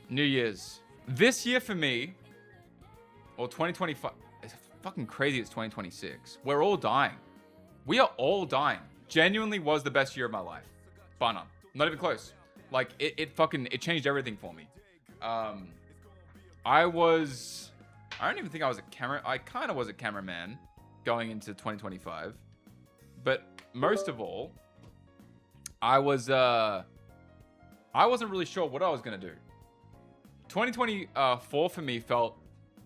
New Year's. This year for me, or 2025, it's fucking crazy. It's 2026. We're all dying. We are all dying. Genuinely was the best year of my life. Bar none. Not even close. Like, it changed everything for me. I don't even think I was I kind of was a cameraman going into 2025. But most of all, I wasn't really sure what I was going to do. 2024 for me felt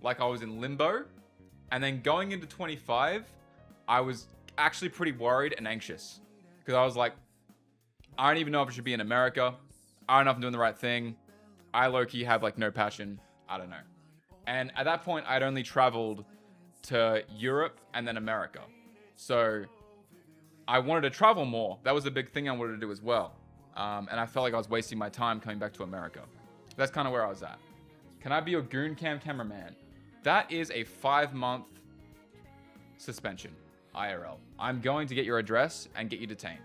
like I was in limbo. And then going into 25, I was actually pretty worried and anxious. Because I was like, I don't even know if I should be in America. I don't know if I'm doing the right thing. I low-key have like no passion. I don't know. And at that point, I'd only traveled to Europe and then America. So I wanted to travel more. That was a big thing I wanted to do as well. And I felt like I was wasting my time coming back to America. That's kind of where I was at. Can I be your goon cameraman? That is a 5-month suspension, IRL. I'm going to get your address and get you detained.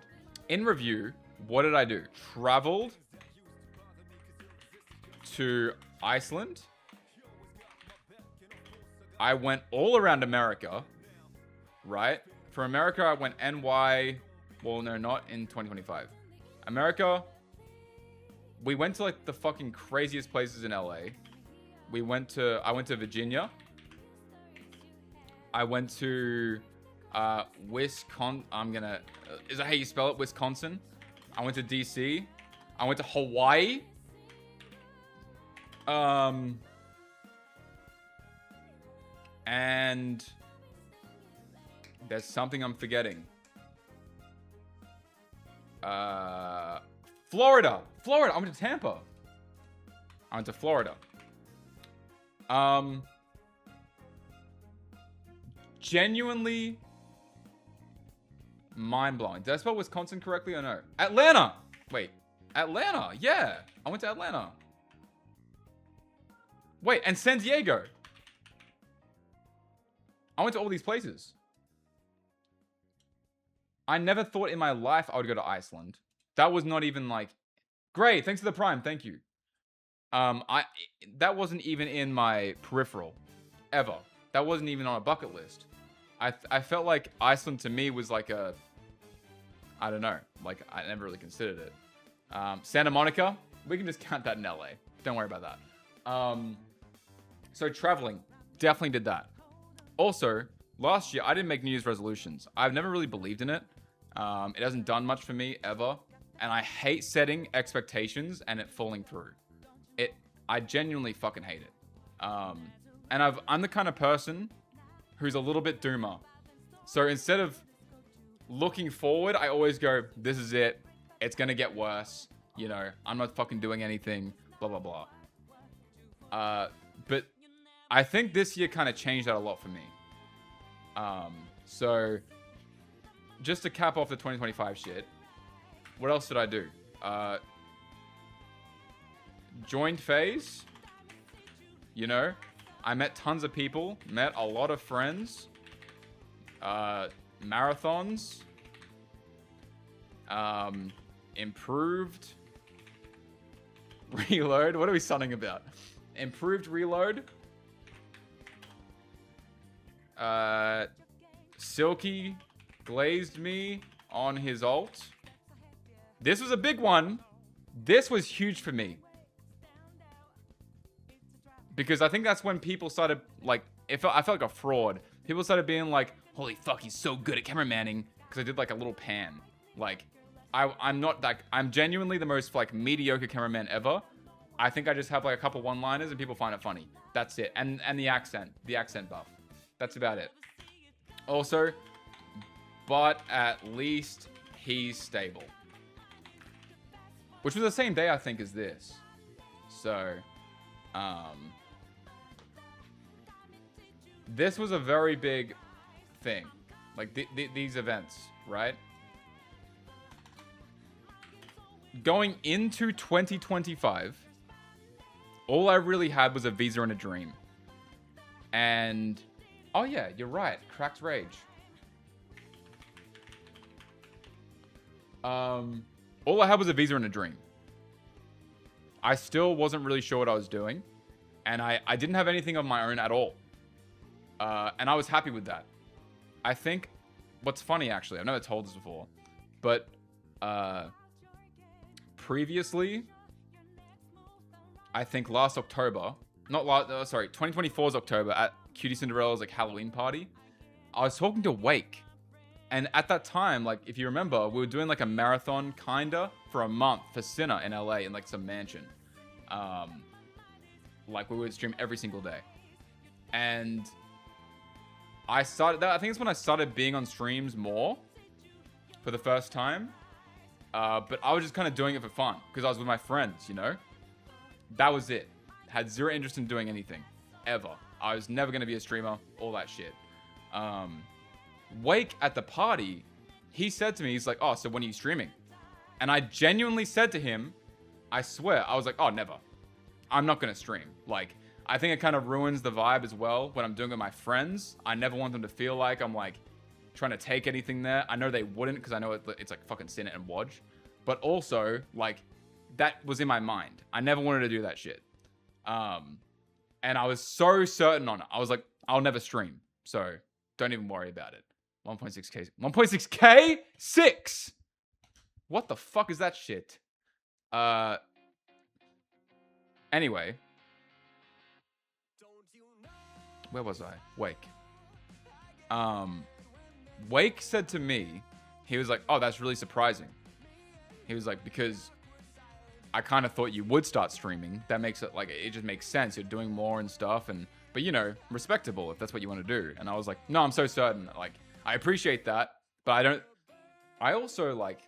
In review, what did I do? Traveled to Iceland. I went all around America, right? For America, I went NY. Well, no, not in 2025. America, we went to like the fucking craziest places in LA. I went to Virginia. I went to Wisconsin. Is that how you spell it? Wisconsin. I went to DC. I went to Hawaii. And there's something I'm forgetting. Florida. I went to Tampa. I went to Florida. Genuinely mind-blowing. Did I spell Wisconsin correctly or no? Atlanta. Wait. Atlanta. Yeah. I went to Atlanta. Wait, and San Diego. I went to all these places. I never thought in my life I would go to Iceland. That was not even like, great, thanks for the Prime, thank you. That wasn't even in my peripheral, ever. That wasn't even on a bucket list. I felt like Iceland to me was like a, I don't know, like I never really considered it. Santa Monica, we can just count that in LA. Don't worry about that. So traveling, definitely did that. Also, last year, I didn't make New Year's resolutions. I've never really believed in it. It hasn't done much for me, ever. And I hate setting expectations and it falling through. I genuinely fucking hate it. And I'm the kind of person who's a little bit doomer. So instead of looking forward, I always go, this is it. It's going to get worse. You know, I'm not fucking doing anything. Blah, blah, blah. But I think this year kind of changed that a lot for me. So just to cap off the 2025 shit, what else did I do? Joined FaZe. You know, I met tons of people, met a lot of friends, marathons, improved reload. What are we sunning about? Improved reload. Silky glazed me on his ult. This was a big one. This was huge for me. Because I think that's when people started, like, I felt like a fraud. People started being like, holy fuck, he's so good at cameramanning. Because I did, like, a little pan. Like, I'm not, like, I'm genuinely the most, like, mediocre cameraman ever. I think I just have, like, a couple one-liners and people find it funny. That's it. And the accent buff. That's about it. Also, but at least he's stable. Which was the same day, I think, as this. So, this was a very big thing. Like, these events, right? Going into 2025, all I really had was a visa and a dream. And, oh yeah, you're right. Cracked rage. All I had was a visa and a dream. I still wasn't really sure what I was doing. And I didn't have anything of my own at all. And I was happy with that. I think what's funny, actually, I've never told this before, but previously, I think last October, 2024's October at Cutie Cinderella's like Halloween party, I was talking to Wake. And at that time, like, if you remember, we were doing like a marathon kinda for a month for Sinner in LA in like some mansion. Like we would stream every single day. And I think it's when I started being on streams more for the first time. But I was just kind of doing it for fun because I was with my friends, you know? That was it. Had zero interest in doing anything. Ever. I was never going to be a streamer. All that shit. Wake at the party, he said to me, he's like, oh, so when are you streaming? And I genuinely said to him, I swear, I was like, oh, never. I'm not going to stream. Like, I think it kind of ruins the vibe as well when I'm doing it with my friends. I never want them to feel like I'm like trying to take anything there. I know they wouldn't because I know it's like fucking Sin It and Watch. But also, like, that was in my mind. I never wanted to do that shit. And I was so certain on it. I was like, I'll never stream. So don't even worry about it. 1.6K. 1.6K? 6! What the fuck is that shit? Anyway. Where was I? Wake. Wake said to me, he was like, oh, that's really surprising. He was like, because I kind of thought you would start streaming. That makes it like, it just makes sense. You're doing more and stuff. But you know, respectable if that's what you want to do. And I was like, no, I'm so certain. Like, I appreciate that. But I also like,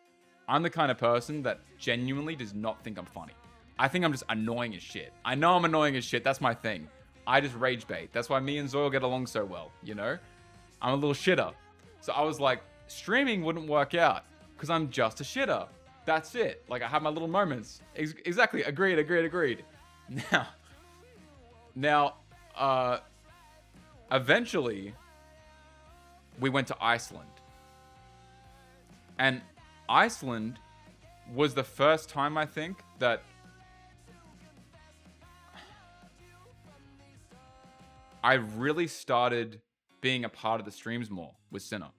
I'm the kind of person that genuinely does not think I'm funny. I think I'm just annoying as shit. I know I'm annoying as shit. That's my thing. I just rage bait. That's why me and Zoil get along so well, you know? I'm a little shitter. So I was like, streaming wouldn't work out because I'm just a shitter. That's it. Like, I have my little moments. Exactly. Agreed. Now, eventually, we went to Iceland. And Iceland was the first time, I think, that I really started being a part of the streams more with Sinner.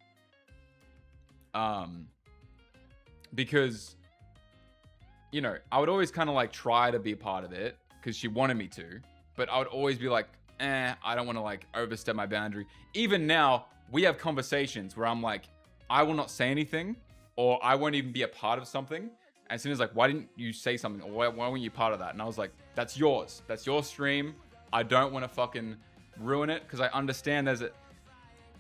Because, you know, I would always kind of like try to be a part of it because she wanted me to, but I would always be like, I don't want to like overstep my boundary. Even now, we have conversations where I'm like, I will not say anything or I won't even be a part of something. And Sinner's like, why didn't you say something? Or why weren't you part of that? And I was like, that's yours. That's your stream. I don't want to fucking ruin it because I understand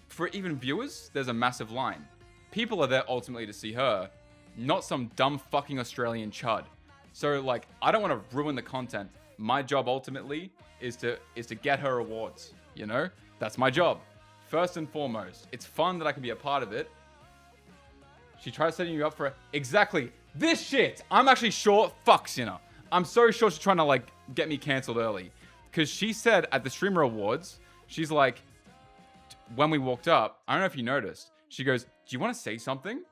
for even viewers, there's a massive line. People are there ultimately to see her, not some dumb fucking Australian chud. So like, I don't want to ruin the content. My job ultimately is to get her awards, you know? That's my job. First and foremost, it's fun that I can be a part of it. She tries setting you up for exactly this shit. I'm actually sure, fuck Sinner. I'm so sure she's trying to like get me cancelled early. Because she said at the Streamer Awards, she's like, when we walked up, I don't know if you noticed, she goes, do you want to say something?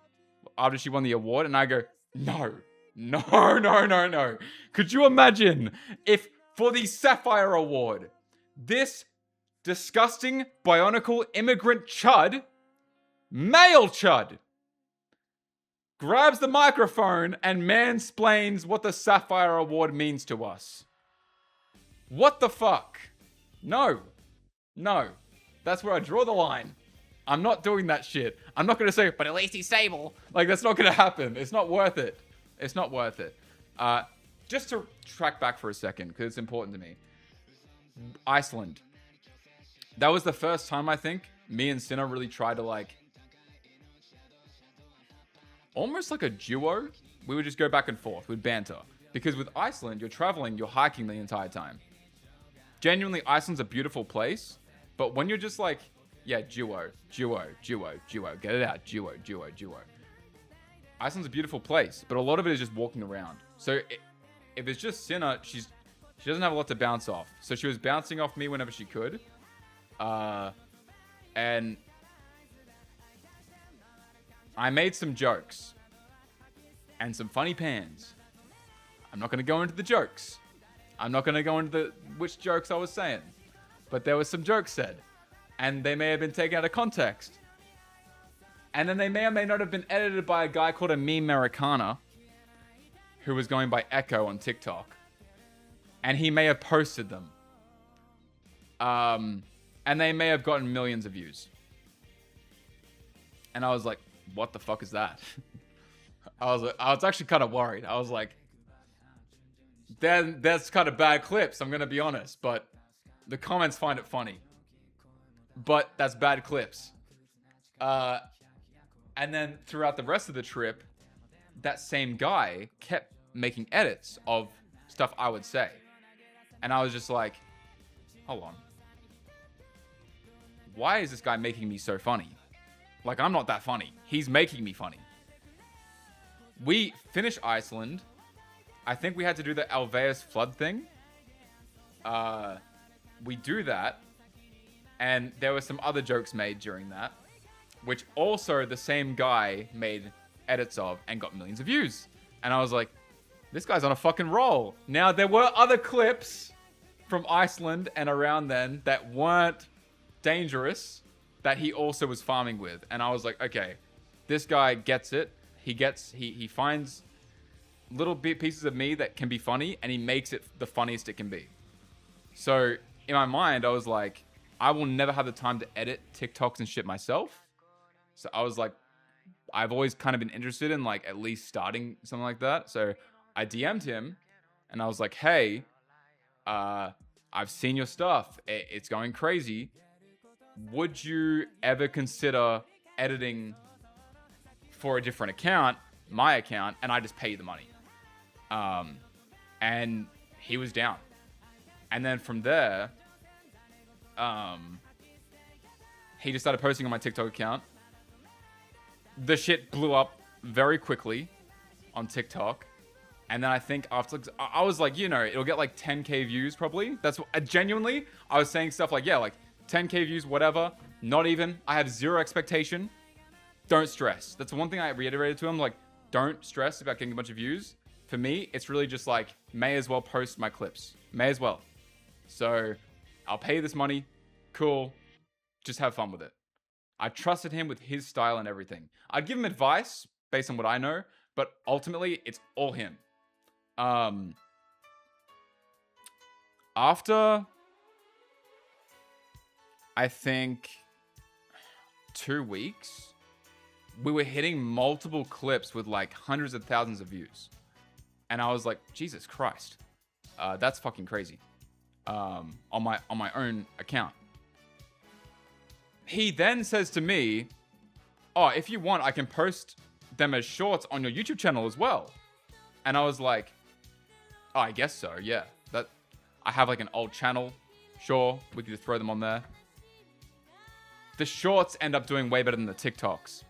After she won the award. And I go, no. Could you imagine if for the Sapphire Award, this disgusting bionicle immigrant chud, male chud, grabs the microphone and mansplains what the Sapphire Award means to us? What the fuck? No. That's where I draw the line. I'm not doing that shit. I'm not going to say, but at least he's stable. Like, that's not going to happen. It's not worth it. Just to track back for a second, because it's important to me. Iceland. That was the first time, I think, me and Sinner really tried to, like, almost like a duo. We would just go back and forth. We'd banter. Because with Iceland, you're traveling, you're hiking the entire time. Genuinely, Iceland's a beautiful place. But when you're just like, yeah, duo. Get it out. Duo. Iceland's a beautiful place. But a lot of it is just walking around. So if it's just Sinner, she doesn't have a lot to bounce off. So she was bouncing off me whenever she could. And I made some jokes. And some funny pans. I'm not going to go into the jokes. I'm not going to go into which jokes I was saying. But there was some jokes said. And they may have been taken out of context. And then they may or may not have been edited by a guy called a meme Americana, who was going by Echo on TikTok. And he may have posted them. And they may have gotten millions of views. And I was like, what the fuck is that? I was actually kind of worried. I was like, then that's kind of bad clips, I'm going to be honest. But the comments find it funny. But that's bad clips. And then throughout the rest of the trip, that same guy kept making edits of stuff I would say. And I was just like, hold on. Why is this guy making me so funny? Like, I'm not that funny. He's making me funny. We finished Iceland. I think we had to do the Alveus flood thing. We do that. And there were some other jokes made during that, which also the same guy made edits of and got millions of views. And I was like, this guy's on a fucking roll. Now, there were other clips from Iceland and around then that weren't dangerous that he also was farming with. And I was like, okay, this guy gets it. He finds little pieces of me that can be funny and he makes it the funniest it can be. So in my mind, I was like, I will never have the time to edit TikToks and shit myself. So I was like, I've always kind of been interested in like at least starting something like that. So I DM'd him and I was like, hey, I've seen your stuff. It's going crazy. Would you ever consider editing for a different account, my account, and I just pay you the money? And he was down. And then from there, he just started posting on my TikTok account. The shit blew up very quickly on TikTok. And then I think after, I was like, you know, it'll get like 10K views probably. That's what, genuinely, I was saying stuff like, yeah, like 10K views, whatever. Not even. I have zero expectation. Don't stress. That's the one thing I reiterated to him. Like, don't stress about getting a bunch of views. For me, it's really just like, may as well post my clips. May as well. So I'll pay you this money. Cool. Just have fun with it. I trusted him with his style and everything. I'd give him advice based on what I know, but ultimately it's all him. After, I think, 2 weeks, we were hitting multiple clips with like hundreds of thousands of views. And I was like, Jesus Christ, that's fucking crazy. On my own account. He then says to me, oh, if you want, I can post them as shorts on your YouTube channel as well. And I was like, oh, I guess so, yeah. That I have like an old channel. Sure, we could just throw them on there. The shorts end up doing way better than the TikToks.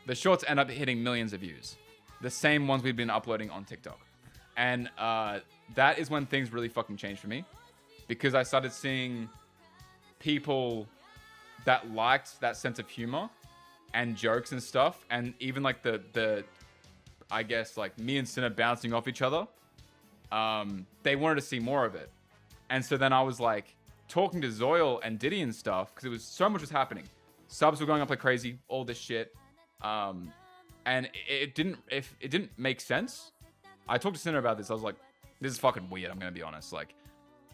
The shorts end up hitting millions of views. The same ones we've been uploading on TikTok. And that is when things really fucking changed for me. Because I started seeing people that liked that sense of humor and jokes and stuff. And even like the I guess like me and Sinner bouncing off each other. They wanted to see more of it. And so then I was like talking to Zoil and Diddy and stuff. Because it was so much was happening. Subs were going up like crazy. All this shit. And it didn't make sense. I talked to Sinner about this. I was like, this is fucking weird. I'm going to be honest. Like,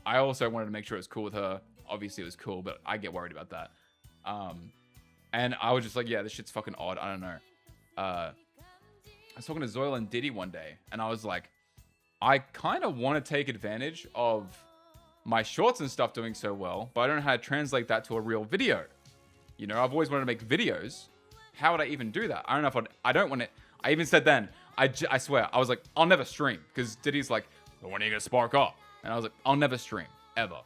I also wanted to make sure it was cool with her. Obviously, it was cool, but I get worried about that. And I was just like, yeah, this shit's fucking odd. I don't know. I was talking to Zoil and Diddy one day, and I was like, I kind of want to take advantage of my shorts and stuff doing so well, but I don't know how to translate that to a real video. You know, I've always wanted to make videos. How would I even do that? I don't know if I don't want it. I even said then, I swear, I was like, I'll never stream. Because Diddy's like, well, when are you going to spark up? And I was like, I'll never stream. Ever.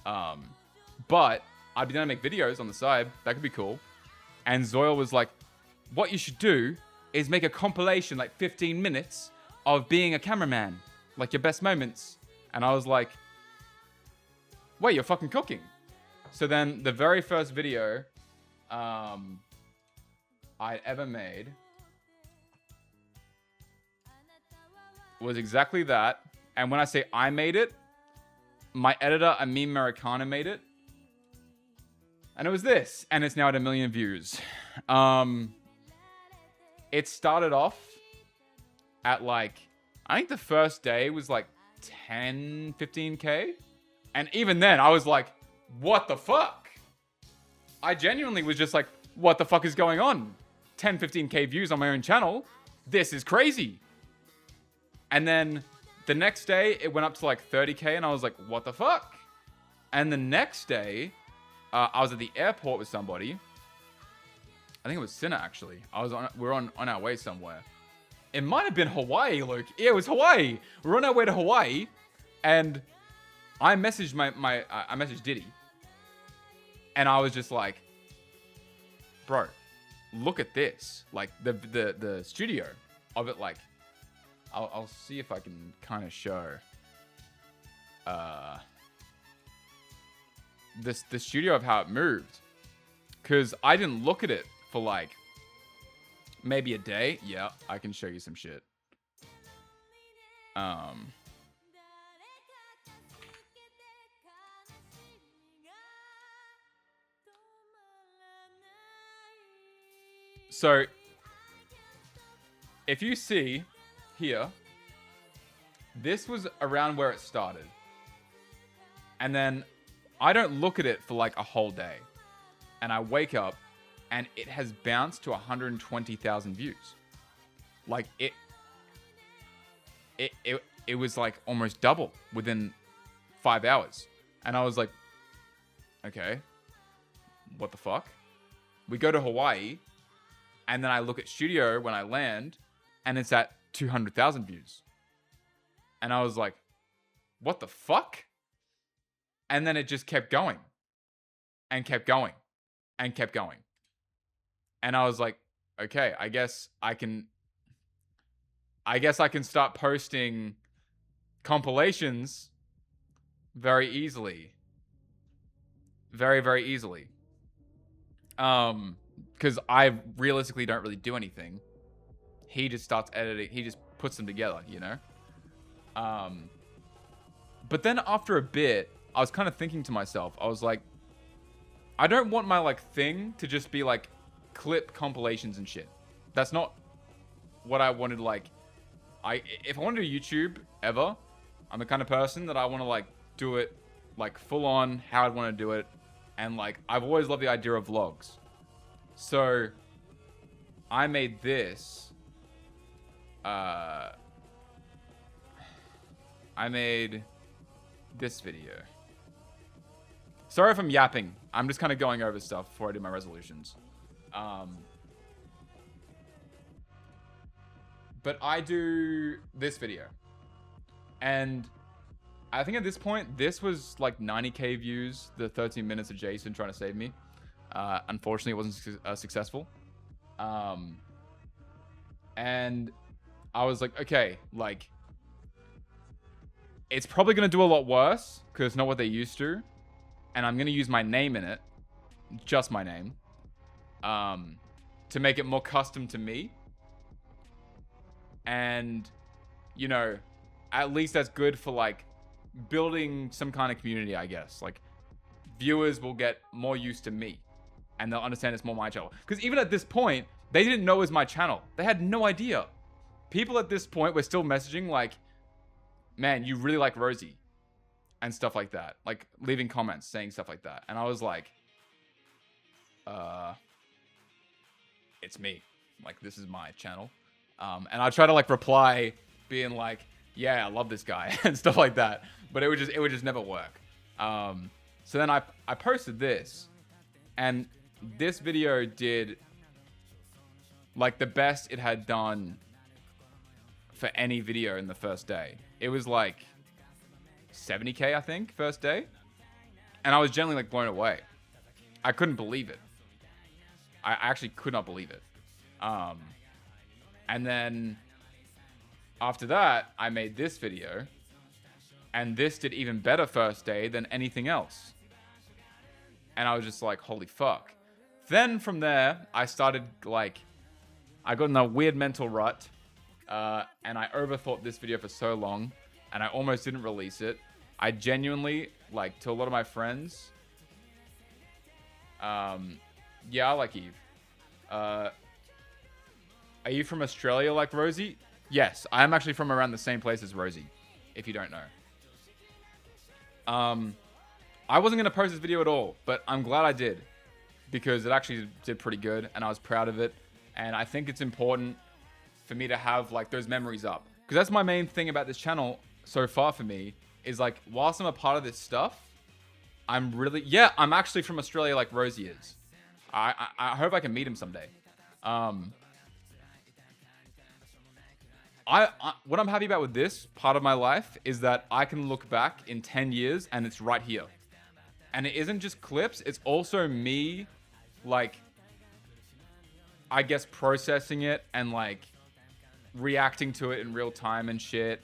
But I'd be going to make videos on the side. That could be cool. And Zoil was like, what you should do is make a compilation, like 15 minutes of being a cameraman. Like your best moments. And I was like, wait, you're fucking cooking. So then the very first video I'd ever made. was exactly that. And when I say I made it, my editor, Amin Americana, made it. And it was this. And it's now at 1 million views. It started off at like, I think the first day was like 10, 15K. And even then, I was like, what the fuck? I genuinely was just like, what the fuck is going on? 10, 15K views on my own channel. This is crazy. And then the next day, it went up to like 30K, and I was like, what the fuck? And the next day, I was at the airport with somebody. I think it was Sinner, actually. We were on our way somewhere. It might have been Hawaii, Luke. Yeah, it was Hawaii. We were on our way to Hawaii, and I messaged I messaged Diddy, and I was just like, bro, look at this. Like the studio of it, like, I'll see if I can kind of show the studio of how it moved, because I didn't look at it for like maybe a day. Yeah, I can show you some shit. So if you see here, this was around where it started. And then I don't look at it for like a whole day. And I wake up and it has bounced to 120,000 views. Like it was like almost double within 5 hours. And I was like, okay, what the fuck? We go to Hawaii, and then I look at studio when I land, and it's at 200,000 views. And I was like, what the fuck? And then it just kept going and kept going and kept going. And I was like, okay, I guess I can start posting compilations very easily. Very, very easily. Because I realistically don't really do anything. He just starts editing. He just puts them together, you know? But then after a bit, I was kind of thinking to myself, I was like, I don't want my like thing to just be like clip compilations and shit. That's not what I wanted. Like, if I want to do YouTube ever, I'm the kind of person that I want to like do it like full on how I'd want to do it. And like, I've always loved the idea of vlogs. So I made this. I made this video. Sorry if I'm yapping. I'm just kind of going over stuff before I do my resolutions. But I do this video. And I think at this point, this was like 90K views. The 13 minutes of Jason trying to save me. Unfortunately, it wasn't successful. And I was like, okay, like, it's probably going to do a lot worse because it's not what they used to. And I'm going to use my name in it. Just my name. To make it more custom to me. And, you know, at least that's good for, like, building some kind of community, I guess. Like, viewers will get more used to me. And they'll understand it's more my channel. Because even at this point, they didn't know it was my channel. They had no idea. People at this point were still messaging like, man, you really like Rosii. And stuff like that. Like, leaving comments, saying stuff like that. And I was like, it's me. Like, this is my channel. And I try to, like, reply being like, yeah, I love this guy. And stuff like that. But it would just never work. So then I posted this. And this video did, like, the best it had done for any video in the first day. It was, like, 70K, I think, first day. And I was generally, like, blown away. I couldn't believe it. I actually could not believe it. And then after that, I made this video. And this did even better first day than anything else. And I was just like, holy fuck. Then from there, I started, like, I got in a weird mental rut. And I overthought this video for so long, and I almost didn't release it. I genuinely, like, to a lot of my friends, yeah, I like Eve. Are you from Australia like Rosii? Yes, I am actually from around the same place as Rosii, if you don't know. I wasn't going to post this video at all, but I'm glad I did, because it actually did pretty good, and I was proud of it. And I think it's important for me to have, like, those memories up. Because that's my main thing about this channel so far for me, is, like, whilst I'm a part of this stuff, I'm really... Yeah, I'm actually from Australia like Rosii is. I hope I can meet him someday. What I'm happy about with this part of my life is that I can look back in 10 years and it's right here. And it isn't just clips, it's also me, like, I guess processing it and, like, reacting to it in real time and shit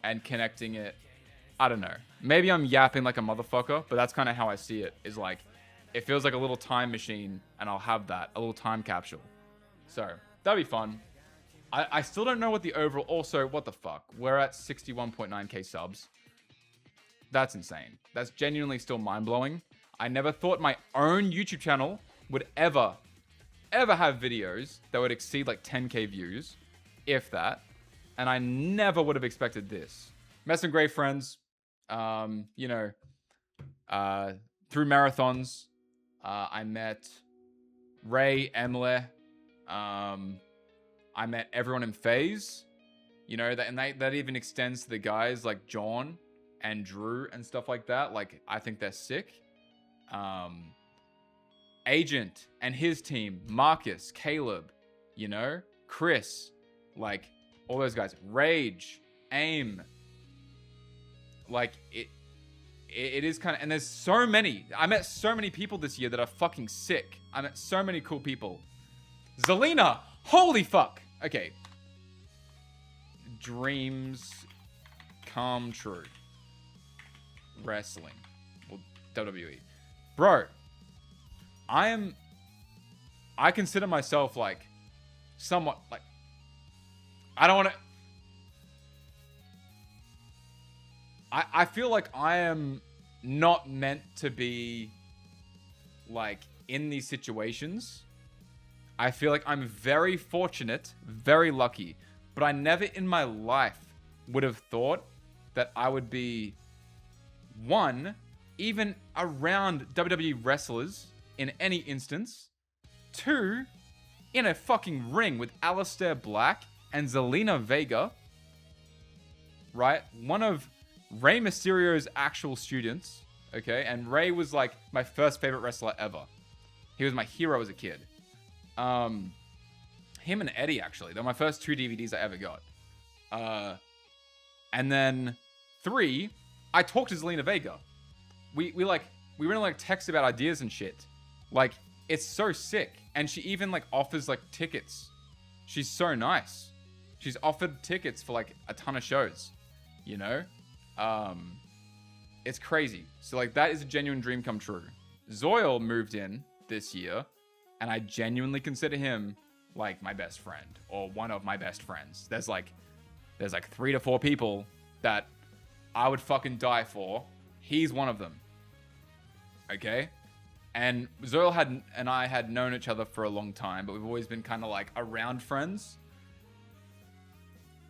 and connecting it. I don't know. Maybe I'm yapping like a motherfucker, but that's kind of how I see it, is like, it feels like a little time machine and I'll have that, a little time capsule. So, that'd be fun. I still don't know what the overall... Also, what the fuck? We're at 61.9k subs. That's insane. That's genuinely still mind-blowing. I never thought my own YouTube channel would ever have videos that would exceed like 10k views, if that. And I never would have expected this. Met some great friends, you know, through marathons. I met Ray, Emily, I met everyone in FaZe, you know, that even extends to the guys like John and Drew and stuff like that. Like, I think they're sick. Agent and his team, Marcus, Caleb, you know, Chris, like, all those guys. Rage, Aim. Like, it is kind of... And there's so many. I met so many people this year that are fucking sick. I met so many cool people. Zelina! Holy fuck! Okay. Dreams come true. Wrestling. Well, WWE. Bro. I consider myself, like, somewhat, like... I don't want to... I feel like I am not meant to be, like, in these situations. I feel like I'm very fortunate, very lucky, but I never in my life would have thought that I would be, one, even around WWE wrestlers in any instance, two, in a fucking ring with Aleister Black and Zelina Vega, right? One of Rey Mysterio's actual students, okay? And Rey was like my first favorite wrestler ever. He was my hero as a kid. Him and Eddie, actually. They're my first 2 DVDs I ever got. And then 3, I talked to Zelina Vega. We really like text about ideas and shit. Like, it's so sick. And she even like offers like tickets. She's so nice. She's offered tickets for like a ton of shows, you know? It's crazy. So like, that is a genuine dream come true. Zoil moved in this year, and I genuinely consider him like my best friend, or one of my best friends. There's like 3 to 4 people that I would fucking die for. He's one of them. Okay? And Zoil and I had known each other for a long time, but we've always been kind of like around friends.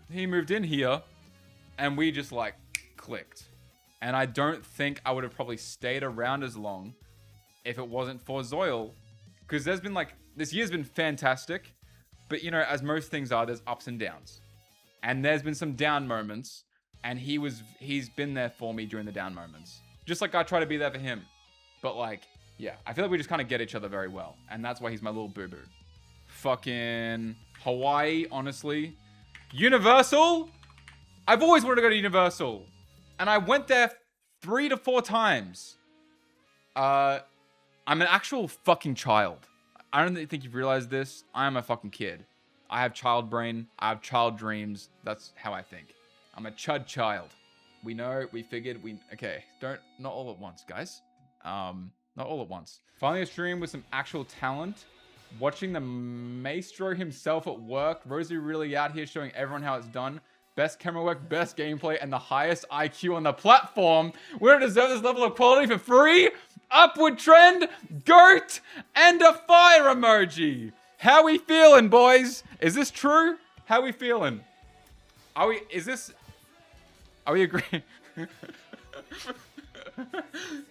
He moved in here, and we just like clicked. And I don't think I would have probably stayed around as long if it wasn't for Zoil. Because there's been like, this year's been fantastic. But, you know, as most things are, there's ups and downs. And there's been some down moments. And he's been there for me during the down moments. Just like I try to be there for him. But like, yeah, I feel like we just kind of get each other very well. And that's why he's my little boo-boo. Fucking Hawaii, honestly. Universal? I've always wanted to go to Universal. And I went there 3 to 4 times. I'm an actual fucking child. I don't think you've realized this. I am a fucking kid. I have child brain. I have child dreams. That's how I think. I'm a chud child. We know, we figured, okay. Not all at once, guys. Not all at once. Finally a stream with some actual talent Watching the maestro himself at work. Rosii really out here showing everyone how it's done. Best camera work, best gameplay, and the highest IQ on the platform. We don't deserve this level of quality for free. Upward trend, goat, and a fire emoji. How we feeling, boys? Is this true? How we feeling? Are we agreeing?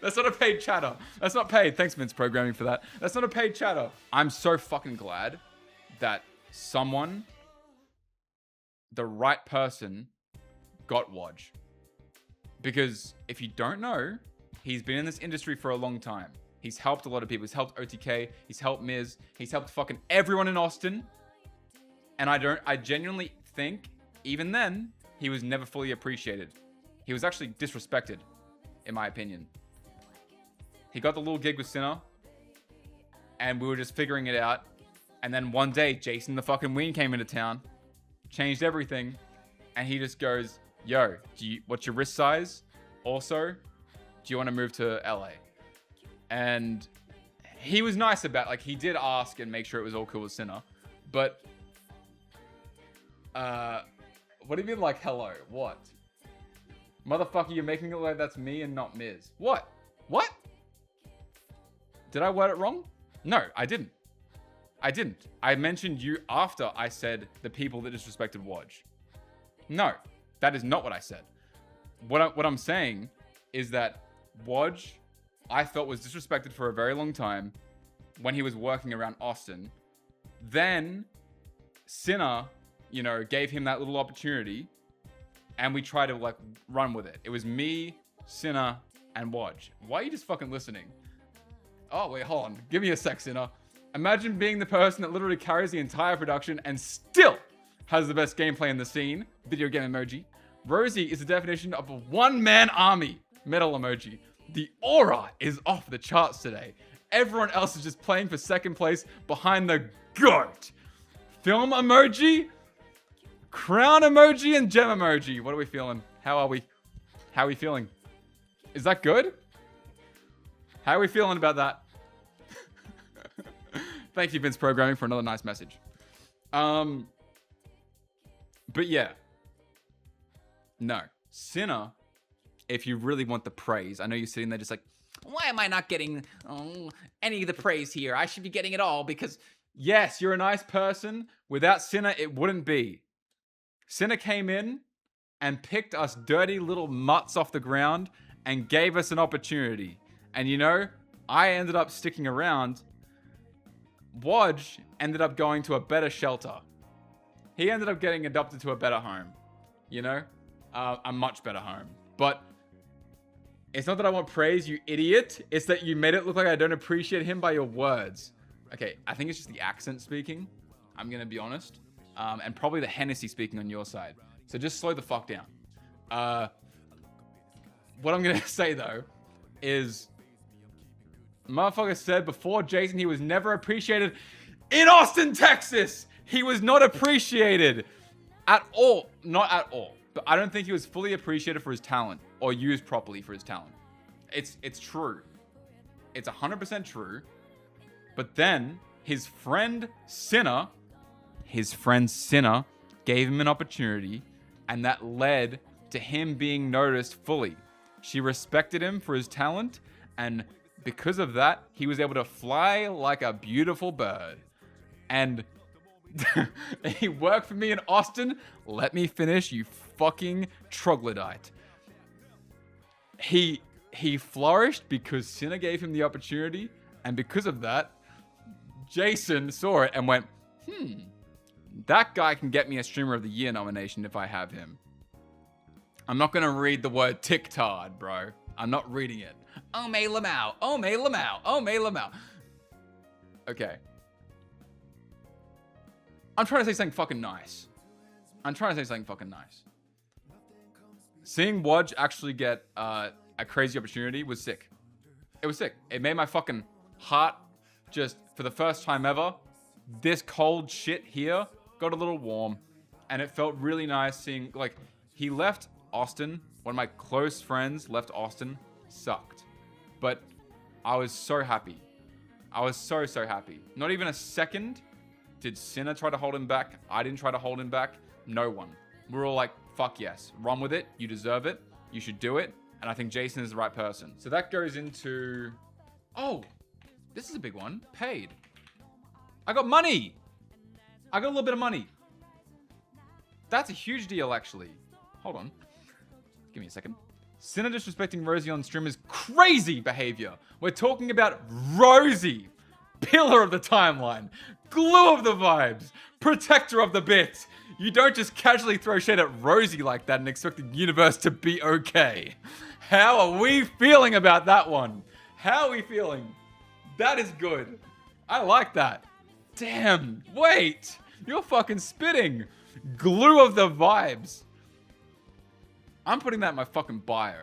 That's not a paid chatter. That's not paid. Thanks, Mince Programming, for that. That's not a paid chatter. I'm so fucking glad that someone, the right person, got Woj. Because if you don't know, he's been in this industry for a long time. He's helped a lot of people. He's helped OTK. He's helped Miz. He's helped fucking everyone in Austin. And I genuinely think, even then, he was never fully appreciated. He was actually disrespected, in my opinion. He got the little gig with Sinner, and we were just figuring it out. And then one day, Jason the fucking Ween came into town, changed everything, and he just goes, yo, what's your wrist size? Also, do you want to move to LA? And he was nice about, like, he did ask and make sure it was all cool with Sinner. But, what do you mean, like, hello? What? Motherfucker, you're making it look like that's me and not Miz. What? What? Did I word it wrong? No, I didn't. I mentioned you after I said the people that disrespected Woj. No, that is not what I said. What I'm saying is that Woj, I felt, was disrespected for a very long time when he was working around Austin. Then Sinner, you know, gave him that little opportunity, and we tried to, like, run with it. It was me, Sinner, and Woj. Why are you just fucking listening? Oh, wait, hold on. Give me a sec, Sinner. Imagine being the person that literally carries the entire production and still has the best gameplay in the scene. Video game emoji. Rosii is the definition of a one-man army. Metal emoji. The aura is off the charts today. Everyone else is just playing for second place behind the GOAT. Film emoji, crown emoji, and gem emoji. What are we feeling? How are we? How are we feeling? Is that good? How are we feeling about that? Thank you, Vince Programming, for another nice message. But yeah. No. Sinner, if you really want the praise, I know you're sitting there just like, why am I not getting any of the praise here? I should be getting it all because, yes, you're a nice person. Without Sinner, it wouldn't be. Sinner came in and picked us dirty little mutts off the ground and gave us an opportunity. And you know, I ended up sticking around. Woj ended up going to a better shelter. He ended up getting adopted to a better home. You know? A much better home. But it's not that I want praise, you idiot. It's that you made it look like I don't appreciate him by your words. Okay, I think it's just the accent speaking. I'm going to be honest. And probably the Hennessy speaking on your side. So just slow the fuck down. What I'm going to say, though, is motherfucker said before Jason he was never appreciated in Austin, Texas. He was not appreciated at all. Not at all. But I don't think he was fully appreciated for his talent or used properly for his talent. It's true. It's 100% true. But then his friend Sinner gave him an opportunity, and that led to him being noticed fully. She respected him for his talent, and because of that, he was able to fly like a beautiful bird. And he worked for me in Austin. Let me finish, you fucking troglodyte. He flourished because Sinner gave him the opportunity, and because of that, Jason saw it and went, that guy can get me a Streamer of the Year nomination if I have him. I'm not going to read the word TikTok, bro. I'm not reading it. Oh, May Lamau. Oh, May Lamau. Oh, May Lamau. Okay. I'm trying to say something fucking nice. Seeing Woj actually get a crazy opportunity was sick. It was sick. It made my fucking heart just, for the first time ever, this cold shit here got a little warm. And it felt really nice seeing, like, he left Austin. One of my close friends left Austin. Sucked. But I was so happy I was so, so happy. Not even a second did Sinner try to hold him back. I didn't try to hold him back. No one. We were all like, fuck yes. Run with it. You deserve it. You should do it. And I think Jason is the right person. So that goes into... Oh, this is a big one. Paid. I got money. I got a little bit of money. That's a huge deal, actually. Hold on. Give me a second. Sinner disrespecting Rosii on stream is crazy behavior. We're talking about Rosii. Pillar of the timeline. Glue of the vibes. Protector of the bit. You don't just casually throw shade at Rosii like that and expect the universe to be okay. How are we feeling about that one? How are we feeling? That is good. I like that. Damn. Wait. You're fucking spitting. Glue of the vibes. I'm putting that in my fucking bio.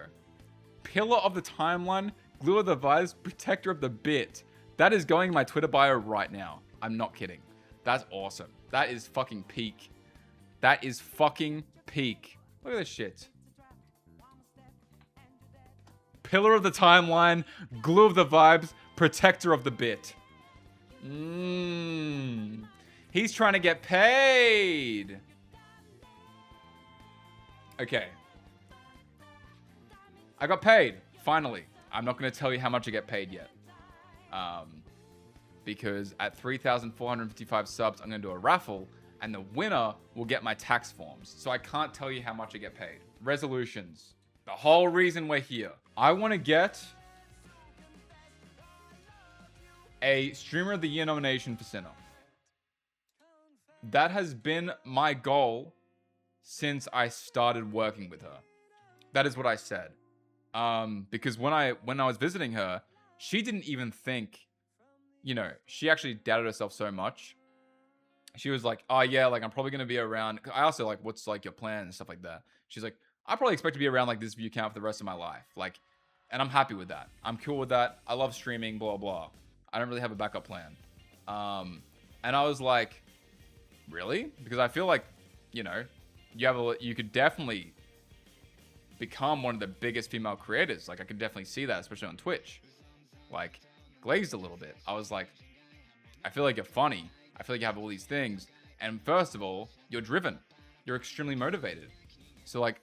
Pillar of the timeline, glue of the vibes, protector of the bit. That is going in my Twitter bio right now. I'm not kidding. That's awesome. That is fucking peak. That is fucking peak. Look at this shit. Pillar of the timeline, glue of the vibes, protector of the bit. He's trying to get paid. Okay. I got paid, finally. I'm not going to tell you how much I get paid yet. Because at 3,455 subs, I'm going to do a raffle, and the winner will get my tax forms. So I can't tell you how much I get paid. Resolutions. The whole reason we're here. I want to get a Streamer of the Year nomination for Sinner. That has been my goal since I started working with her. That is what I said. Because when I was visiting her, she didn't even think, you know, she actually doubted herself so much. She was like, oh yeah, like I'm probably going to be around. I also like, what's like your plan and stuff like that. She's like, I probably expect to be around like this view count for the rest of my life. Like, and I'm happy with that. I'm cool with that. I love streaming, blah, blah. I don't really have a backup plan. And I was like, really? Because I feel like, you know, you could definitely become one of the biggest female creators. Like, I could definitely see that, especially on Twitch. Like, glazed a little bit. I was like, I feel like you're funny. I feel like you have all these things. And first of all, you're driven. You're extremely motivated. So, like,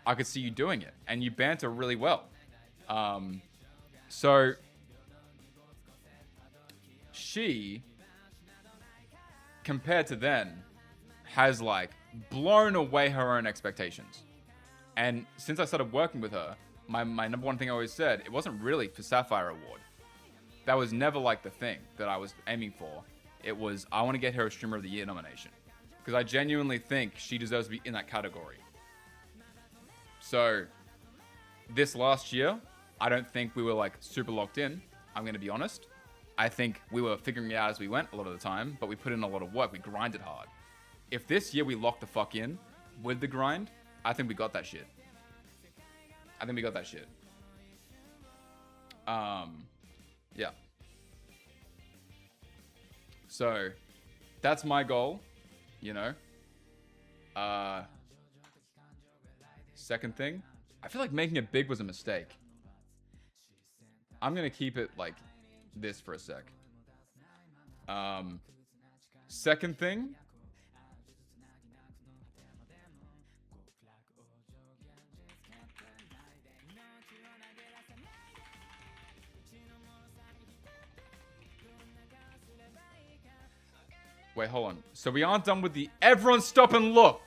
I could see you doing it. And you banter really well. So, she, compared to then, has, like, blown away her own expectations. And since I started working with her, my number one thing I always said, it wasn't really for Sapphire Award. That was never like the thing that I was aiming for. It was, I want to get her a Streamer of the Year nomination. Because I genuinely think she deserves to be in that category. So, this last year, I don't think we were like super locked in. I'm going to be honest. I think we were figuring it out as we went a lot of the time, but we put in a lot of work. We grinded hard. If this year we locked the fuck in with the grind, I think we got that shit. I think we got that shit. Yeah. So, that's my goal, you know. Second thing, I feel like making it big was a mistake. I'm gonna keep it like this for a sec. Second thing, wait, hold on. So we aren't done with the everyone stop and look.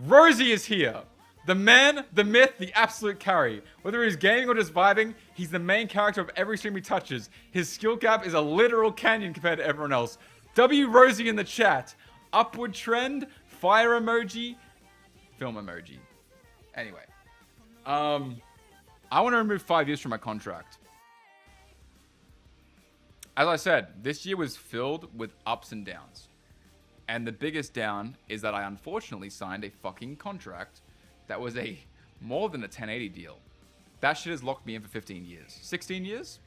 Rosii is here. The man, the myth, the absolute carry. Whether he's gaming or just vibing, he's the main character of every stream he touches. His skill gap is a literal canyon compared to everyone else. W Rosii in the chat. Upward trend, fire emoji, film emoji. Anyway. I want to remove 5 years from my contract. As I said, this year was filled with ups and downs. And the biggest down is that I unfortunately signed a fucking contract that was a more than a 1080 deal. That shit has locked me in for 15 years. 16 years?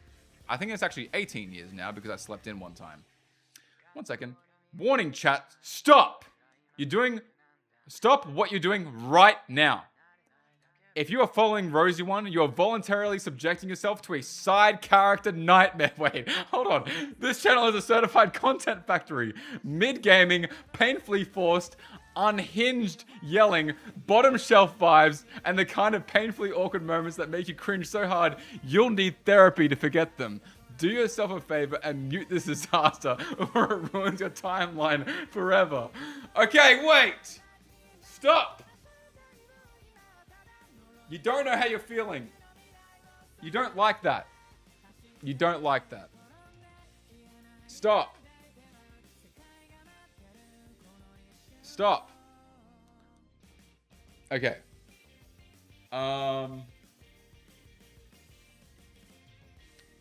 I think it's actually 18 years now because I slept in one time. 1 second. Warning, chat. Stop! Stop what you're doing right now. If you are following Rosii 1, you are voluntarily subjecting yourself to a side character nightmare. Wait, hold on. This channel is a certified content factory. Mid-gaming, painfully forced, unhinged yelling, bottom shelf vibes, and the kind of painfully awkward moments that make you cringe so hard you'll need therapy to forget them. Do yourself a favor and mute this disaster or it ruins your timeline forever. Okay, wait! Stop! You don't know how you're feeling. You don't like that. You don't like that. Stop. Stop. Okay. I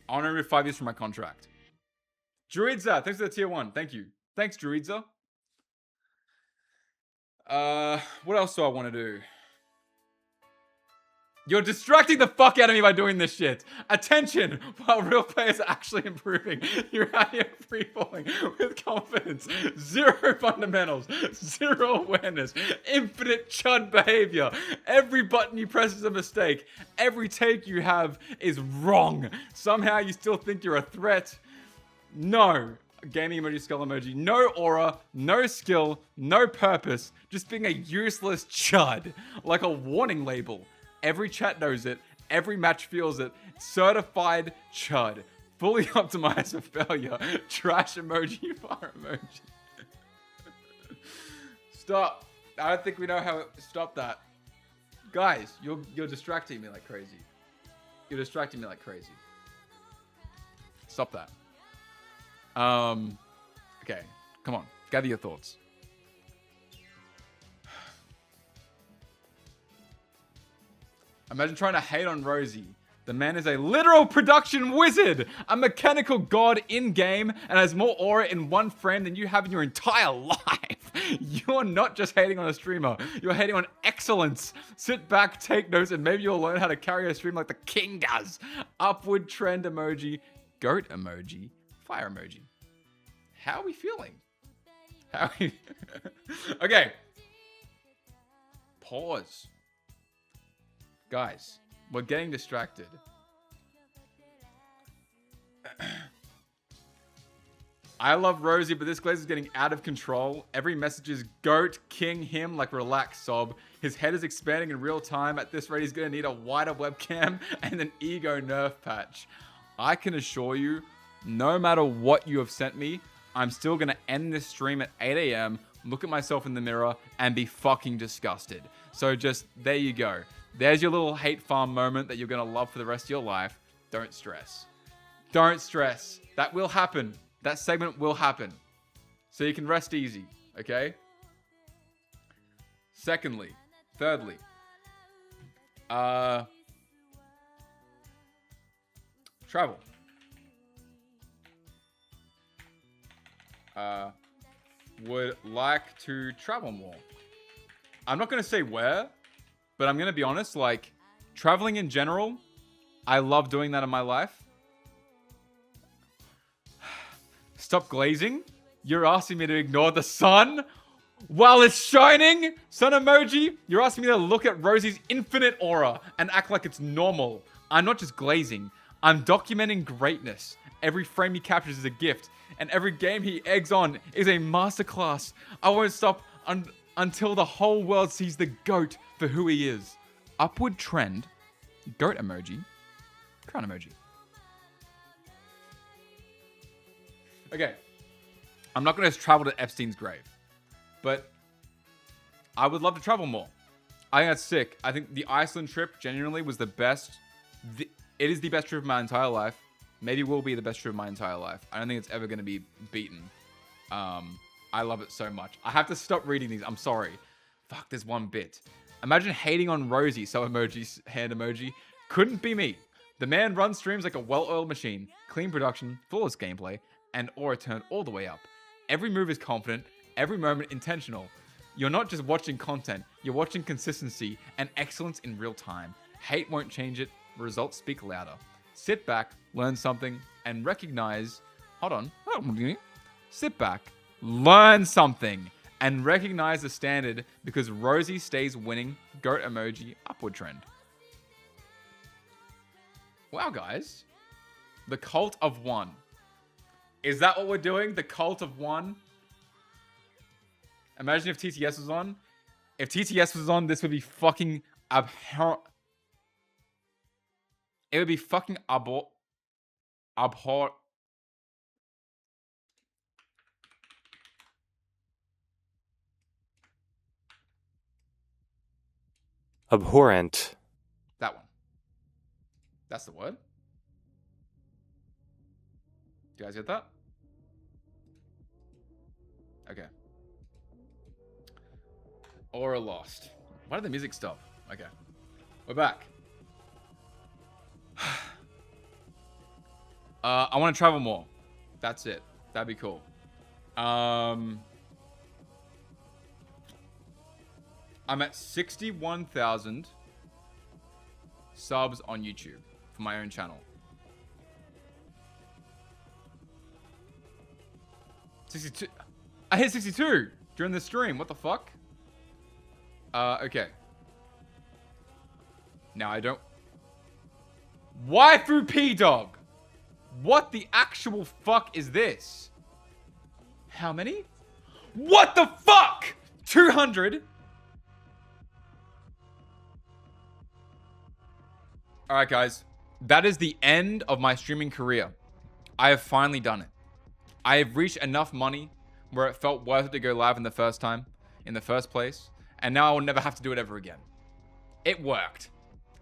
want to remove 5 years from my contract. Druidza, thanks for the tier 1. Thank you. Thanks, Druidza. What else do I want to do? You're distracting the fuck out of me by doing this shit. Attention! While real players are actually improving, you're out here free-falling with confidence. Zero fundamentals. Zero awareness. Infinite chud behavior. Every button you press is a mistake. Every take you have is wrong. Somehow you still think you're a threat. No. Gaming emoji, skull emoji. No aura, no skill, no purpose. Just being a useless chud. Like a warning label. Every chat knows it. Every match feels it. Certified chud. Fully optimized for failure. Trash emoji, fire emoji. Stop. I don't think we know how to stop that. Guys, you're distracting me like crazy. You're distracting me like crazy. Stop that. Okay. Come on. Gather your thoughts. Imagine trying to hate on Rosii. The man is a literal production wizard, a mechanical god in-game, and has more aura in one frame than you have in your entire life. You're not just hating on a streamer, you're hating on excellence. Sit back, take notes, and maybe you'll learn how to carry a stream like the king does. Upward trend emoji, goat emoji, fire emoji. How are we feeling? How are we... Okay. Pause. Guys, we're getting distracted. I love Rosii, but this glaze is getting out of control. Every message is goat, king, him, like relax, sob. His head is expanding in real time. At this rate, he's going to need a wider webcam and an ego nerf patch. I can assure you, no matter what you have sent me, I'm still going to end this stream at 8 a.m., look at myself in the mirror, and be fucking disgusted. So just, there you go. There's your little hate farm moment that you're going to love for the rest of your life. Don't stress. Don't stress. That will happen. That segment will happen. So you can rest easy, okay? Thirdly, travel. Would like to travel more. I'm not going to say where, but I'm going to be honest, like, traveling in general, I love doing that in my life. Stop glazing. You're asking me to ignore the sun while it's shining? Sun emoji? You're asking me to look at Rosii's infinite aura and act like it's normal. I'm not just glazing. I'm documenting greatness. Every frame he captures is a gift, and every game he eggs on is a masterclass. I won't stop until the whole world sees the GOAT for who he is. Upward trend, goat emoji, crown emoji. Okay, I'm not going to travel to Epstein's grave, but I would love to travel more. I think that's sick. I think the Iceland trip genuinely was the best. It is the best trip of my entire life. Maybe will be the best trip of my entire life. I don't think it's ever going to be beaten. I love it so much. I have to stop reading these. I'm sorry. Fuck, there's one bit. Imagine hating on Rosii, so emojis, hand emoji. Couldn't be me. The man runs streams like a well-oiled machine. Clean production, flawless gameplay, and aura turned all the way up. Every move is confident, every moment intentional. You're not just watching content, you're watching consistency and excellence in real time. Hate won't change it, results speak louder. Sit back, learn something, and recognize... Hold on. Sit back, learn something, and recognize the standard because Rosii stays winning. Goat emoji, upward trend. Wow, guys. The cult of one. Is that what we're doing? The cult of one? Imagine if TTS was on. If TTS was on, this would be fucking abhorrent. It would be fucking abhorrent. Abhorrent. That one. That's the word. Do you guys get that? Okay. Aura lost. Why did the music stop? Okay. We're back. I want to travel more. That's it. That'd be cool. I'm at 61,000 subs on YouTube for my own channel. 62. I hit 62 during the stream. What the fuck? Okay. Now I don't... Waifu P-Dog! What the actual fuck is this? How many? What the fuck? 200? Alright, guys. That is the end of my streaming career. I have finally done it. I have reached enough money where it felt worth it to go live in the first place. And now I will never have to do it ever again. It worked.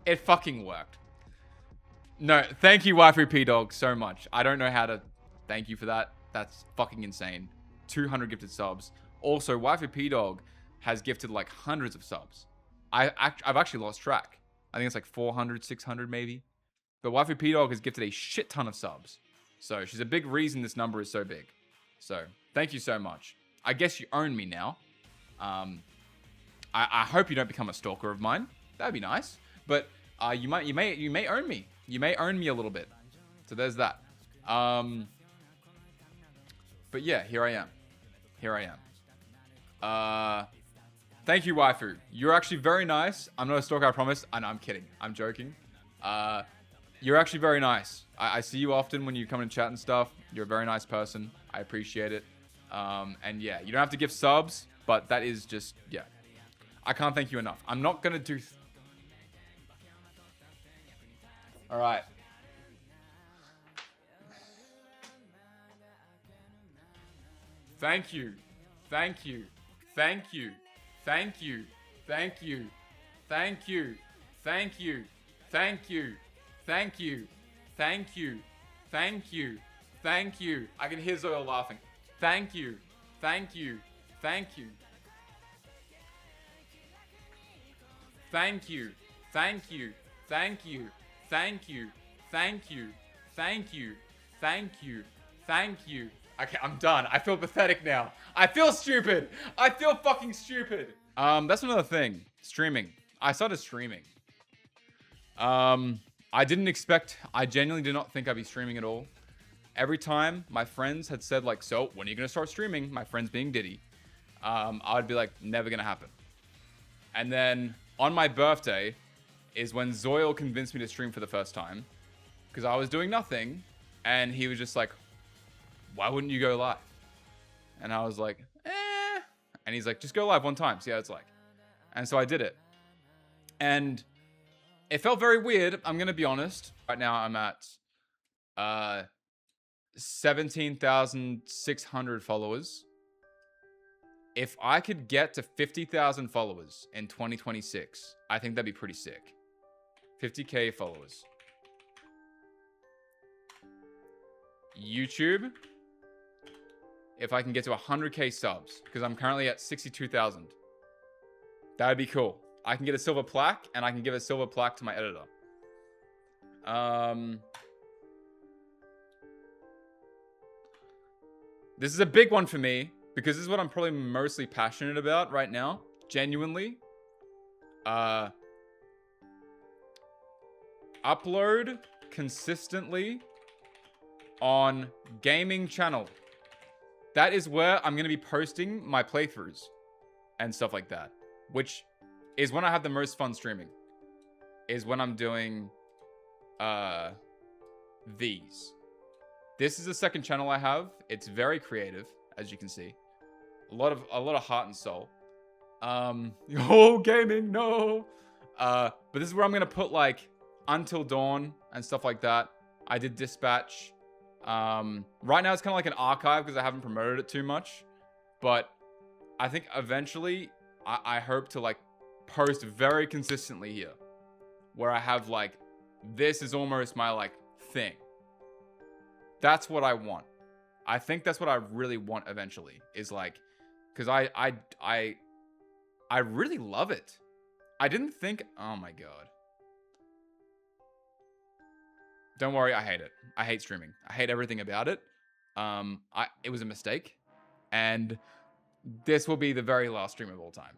It fucking worked. No, thank you, Waifu P-Dog, so much. I don't know how to thank you for that. That's fucking insane. 200 gifted subs. Also, Waifu P-Dog has gifted like hundreds of subs. I've actually lost track. I think it's like 400, 600 maybe. But Waifu P-Dog has gifted a shit ton of subs. So she's a big reason this number is so big. So thank you so much. I guess you own me now. I hope you don't become a stalker of mine. That'd be nice. But you may own me. You may own me a little bit. So there's that. But yeah, here I am. Here I am. Thank you, Waifu. You're actually very nice. I'm not a stalker, I promise. I know, I'm kidding. I'm joking. You're actually very nice. I see you often when you come and chat and stuff. You're a very nice person. I appreciate it. And yeah, you don't have to give subs, but that is just, yeah. I can't thank you enough. I'm not going to do... All right. Thank you. Thank you. Thank you. Thank you. Thank you. Thank you. Thank you. Thank you. Thank you. Thank you. Thank you. Thank you. I can hear Zoya laughing. Thank you. Thank you. Thank you. Thank you. Thank you. Thank you. Thank you. Thank you. Thank you. Thank you. Thank you. Okay, I'm done. I feel pathetic now. I feel stupid. I feel fucking stupid. That's another thing. Streaming. I started streaming. I didn't expect... I genuinely did not think I'd be streaming at all. Every time my friends had said, like, so, when are you going to start streaming? My friends being Diddy. I would be like, never going to happen. And then, on my birthday, is when Zoil convinced me to stream for the first time. Because I was doing nothing. And he was just like, why wouldn't you go live? And I was like, eh. And he's like, just go live one time. See how it's like. And so I did it. And it felt very weird. I'm going to be honest. Right now I'm at 17,600 followers. If I could get to 50,000 followers in 2026, I think that'd be pretty sick. 50K followers. YouTube, if I can get to 100K subs, because I'm currently at 62,000. That would be cool. I can get a silver plaque, and I can give a silver plaque to my editor. This is a big one for me, because this is what I'm probably mostly passionate about right now. Genuinely. Upload consistently on gaming channel. That is where I'm going to be posting my playthroughs and stuff like that. Which is when I have the most fun streaming. Is when I'm doing these. This is the second channel I have. It's very creative, as you can see. A lot of heart and soul. Oh, gaming, no. But this is where I'm gonna put like Until Dawn and stuff like that. I did Dispatch. Right now it's kind of like an archive because I haven't promoted it too much. But I think eventually I hope to like post very consistently here, where I have like, this is almost my like thing. That's what I want. I think that's what I really want eventually, is like, because I really love it. I didn't think, oh my god. Don't worry, I hate it. I hate streaming. I hate everything about it. It was a mistake, and this will be the very last stream of all time.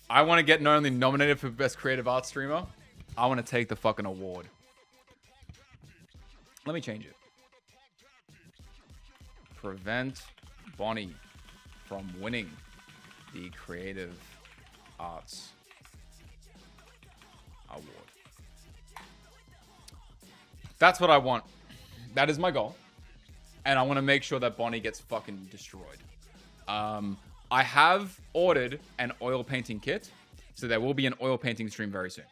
I want to get not only nominated for Best Creative Arts Streamer, I want to take the fucking award. Let me change it. Prevent Bonnie from winning the Creative Arts Award. That's what I want. That is my goal. And I want to make sure that Bonnie gets fucking destroyed. I have ordered an oil painting kit, so there will be an oil painting stream very soon.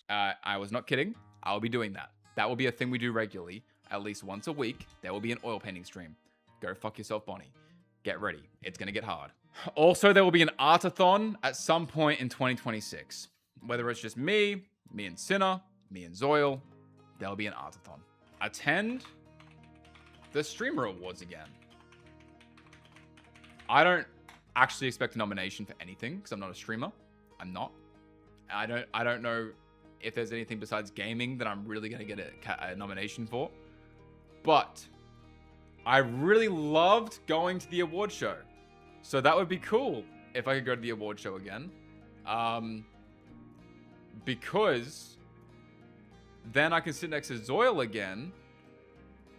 I was not kidding. I'll be doing that. That will be a thing we do regularly. At least once a week, there will be an oil painting stream. Go fuck yourself, Bonnie. Get ready. It's going to get hard. Also, there will be an artathon at some point in 2026. Whether it's just me and Sinner, me and Zoil, there'll be an artathon. Attend the Streamer Awards again. I don't actually expect a nomination for anything because I'm not a streamer. I'm not. I don't know if there's anything besides gaming that I'm really going to get a nomination for. But I really loved going to the award show. So that would be cool if I could go to the award show again. Because then I can sit next to Zoil again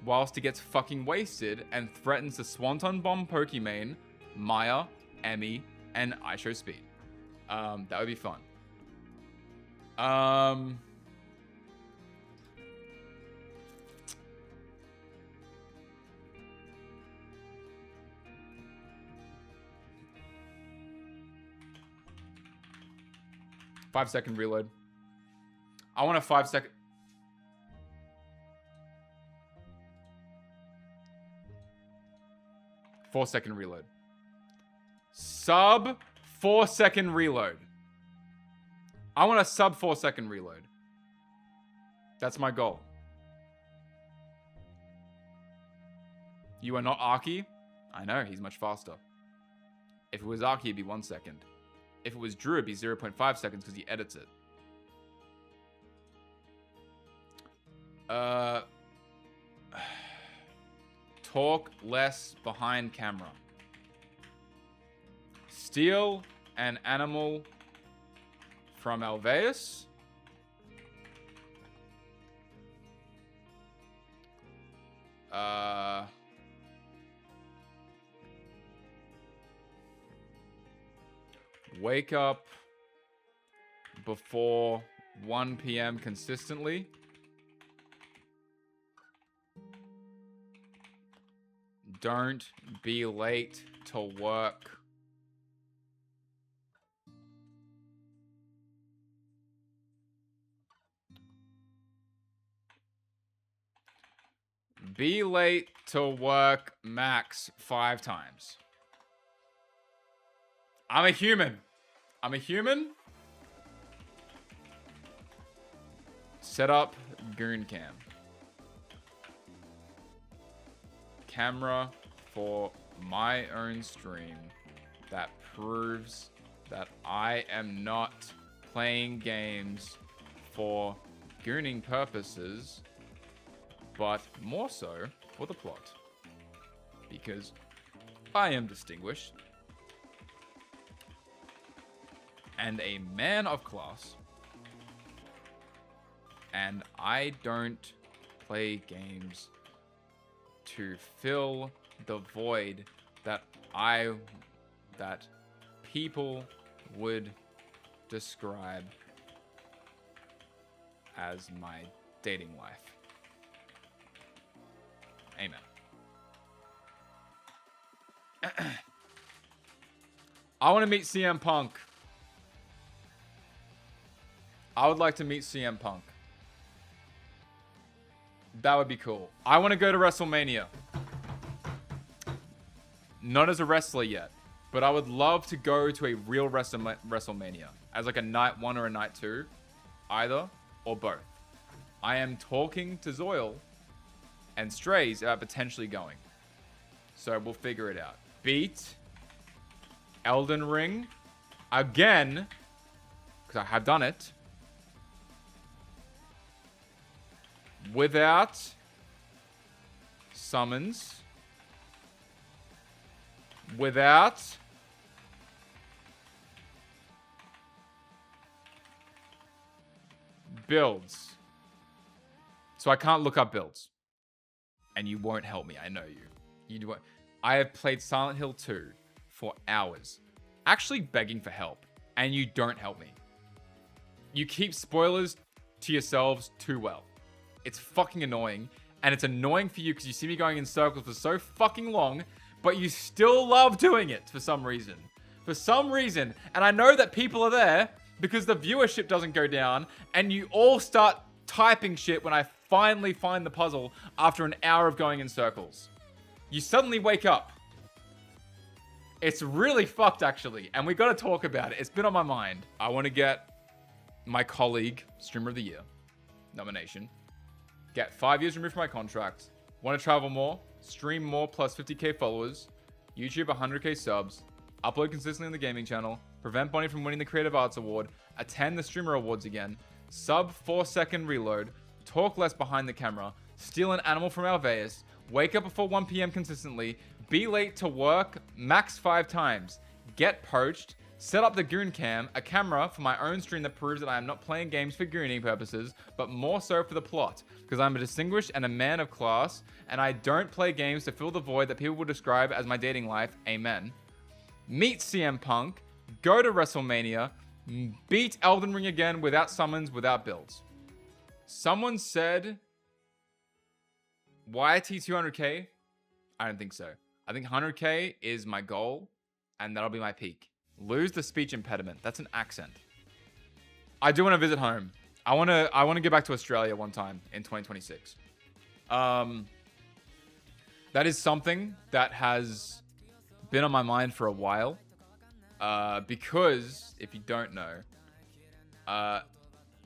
whilst he gets fucking wasted and threatens to Swanton Bomb Pokimane, Maya, Emmy, and iShow Speed. That would be fun. 5-second reload. I want a 5-second. Four-second reload. Sub 4-second reload. I want a sub 4-second reload. That's my goal. You are not Arky? I know, he's much faster. If it was Arky, it'd be 1 second. If it was Drew, it'd be 0.5 seconds because he edits it. Talk less behind camera. Steal an animal from Alveus. Wake up before 1 p.m. consistently. Don't be late to work. Be late to work max 5 times. I'm a human. I'm a human. Set up Goon Cam. Camera for my own stream that proves that I am not playing games for gooning purposes, but more so for the plot. Because I am distinguished and a man of class, and I don't play games to fill the void that people would describe as my dating life. Amen. I want to meet CM Punk. I would like to meet CM Punk. That would be cool. I want to go to WrestleMania. Not as a wrestler yet, but I would love to go to a real WrestleMania as like a night 1 or a night 2, either or both. I am talking to Zoil and Strays about potentially going. So we'll figure it out. Beat Elden Ring again, because I have done it, without summons, without builds. So I can't look up builds. And you won't help me. I know you. You won't. I have played Silent Hill 2 for hours, actually begging for help, and you don't help me. You keep spoilers to yourselves too well. It's fucking annoying, and it's annoying for you because you see me going in circles for so fucking long, but you still love doing it for some reason. For some reason, and I know that people are there because the viewership doesn't go down, and you all start typing shit when I finally find the puzzle after an hour of going in circles. You suddenly wake up. It's really fucked, actually, and we gotta talk about it. It's been on my mind. I want to get my colleague, Streamer of the Year nomination, get 5 years removed from my contract, want to travel more, stream more plus 50k followers, YouTube 100k subs, upload consistently on the gaming channel, prevent Bonnie from winning the Creative Arts Award, attend the Streamer Awards again, sub 4-second reload, talk less behind the camera, steal an animal from Alveus, wake up before 1 p.m. consistently, be late to work max 5 times, get poached, set up the Goon Cam, a camera for my own stream that proves that I am not playing games for gooning purposes, but more so for the plot, because I'm a distinguished and a man of class, and I don't play games to fill the void that people would describe as my dating life. Amen. Meet CM Punk, go to WrestleMania, beat Elden Ring again without summons, without builds. Someone said YT 200k? I don't think so. I think 100k is my goal, and that'll be my peak. Lose the speech impediment. That's an accent. I do want to visit home. I want to get back to Australia one time in 2026. That is something that has been on my mind for a while. Because if you don't know,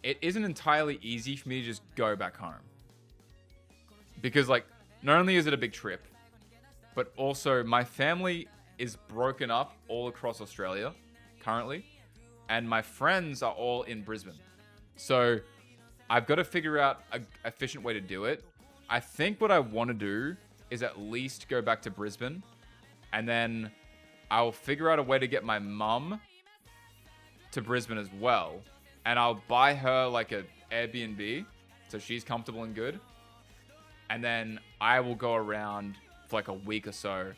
it isn't entirely easy for me to just go back home. Because like, not only is it a big trip, but also my family is broken up all across Australia currently, and my friends are all in Brisbane. So I've got to figure out an efficient way to do it. I think what I want to do is at least go back to Brisbane, and then I'll figure out a way to get my mum to Brisbane as well, and I'll buy her like an Airbnb so she's comfortable and good, and then I will go around for like a week or so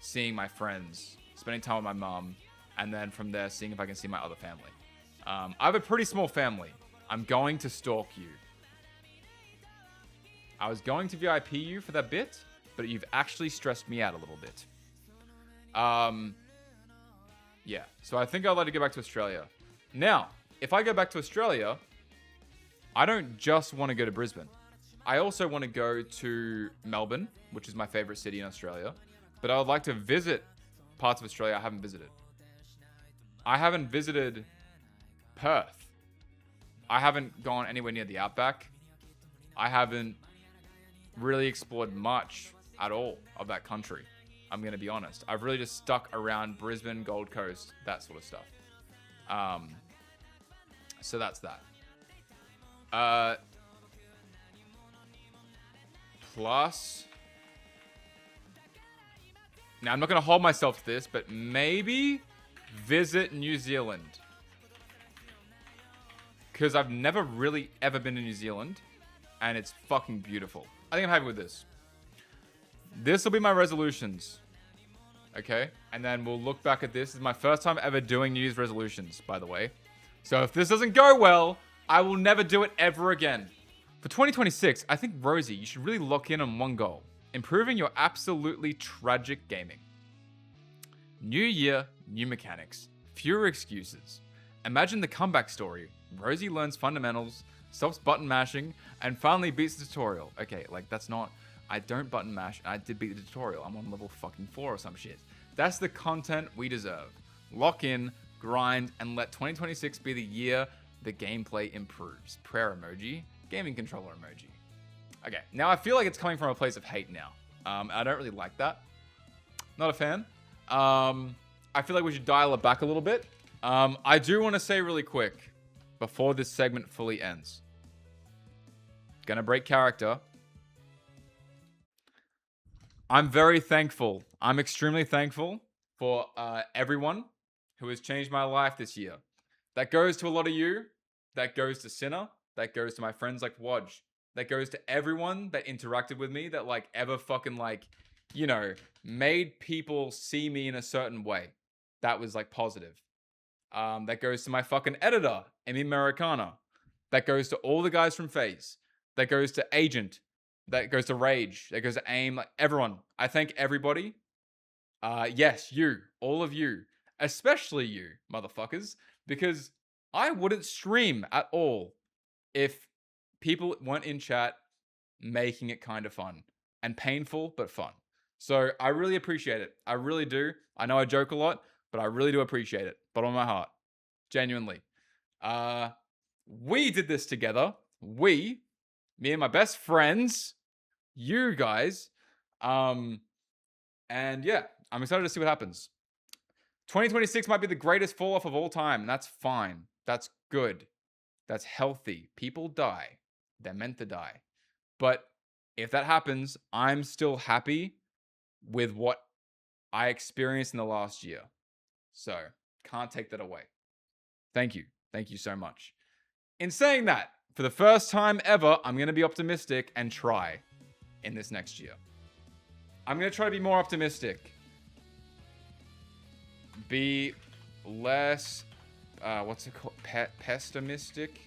seeing my friends, spending time with my mum, and then from there seeing if I can see my other family. I have a pretty small family. I'm going to stalk you. I was going to VIP you for that bit, but you've actually stressed me out a little bit. Yeah, so I think I'd like to go back to Australia. Now, if I go back to Australia, I don't just want to go to Brisbane. I also want to go to Melbourne, which is my favorite city in Australia. But I would like to visit parts of Australia I haven't visited. I haven't visited Perth. I haven't gone anywhere near the Outback. I haven't really explored much at all of that country. I'm going to be honest. I've really just stuck around Brisbane, Gold Coast, that sort of stuff. So that's that. Plus... Now, I'm not going to hold myself to this, but maybe visit New Zealand. Because I've never really ever been to New Zealand, and it's fucking beautiful. I think I'm happy with this. This will be my resolutions. Okay? And then we'll look back at this. This is my first time ever doing New Year's resolutions, by the way. So if this doesn't go well, I will never do it ever again. For 2026, I think, Rosii, you should really lock in on one goal. Improving your absolutely tragic gaming. New year, new mechanics. Fewer excuses. Imagine the comeback story. Rosii learns fundamentals, stops button mashing, and finally beats the tutorial. Okay, like, that's not... I don't button mash, and I did beat the tutorial. I'm on level fucking 4 or some shit. That's the content we deserve. Lock in, grind, and let 2026 be the year the gameplay improves. Prayer emoji. Gaming controller emoji. Okay, now I feel like it's coming from a place of hate now. I don't really like that. Not a fan. I feel like we should dial it back a little bit. I do want to say really quick, before this segment fully ends. Gonna break character. I'm very thankful. I'm extremely thankful for everyone who has changed my life this year. That goes to a lot of you. That goes to Sinner. That goes to my friends like Wodge. That goes to everyone that interacted with me that like ever fucking like, you know, made people see me in a certain way. That was like positive. That goes to my fucking editor, Emmy Americana. That goes to all the guys from FaZe. That goes to Agent. That goes to Rage. That goes to AIM. Like everyone. I thank everybody. Yes, you. All of you. Especially you, motherfuckers. Because I wouldn't stream at all if people weren't in chat making it kind of fun. And painful, but fun. So I really appreciate it. I really do. I know I joke a lot, but I really do appreciate it. Bottom of my heart. Genuinely. We did this together. Me and my best friends, you guys. And yeah, I'm excited to see what happens. 2026 might be the greatest fall off of all time, and that's fine. That's good. That's healthy. People die. They're meant to die. But if that happens, I'm still happy with what I experienced in the last year. So, can't take that away. Thank you. Thank you so much. In saying that, for the first time ever, I'm going to be optimistic and try in this next year. I'm going to try to be more optimistic. Be less, what's it called? Pessimistic?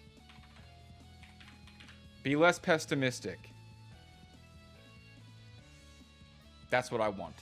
Be less pessimistic. That's what I want.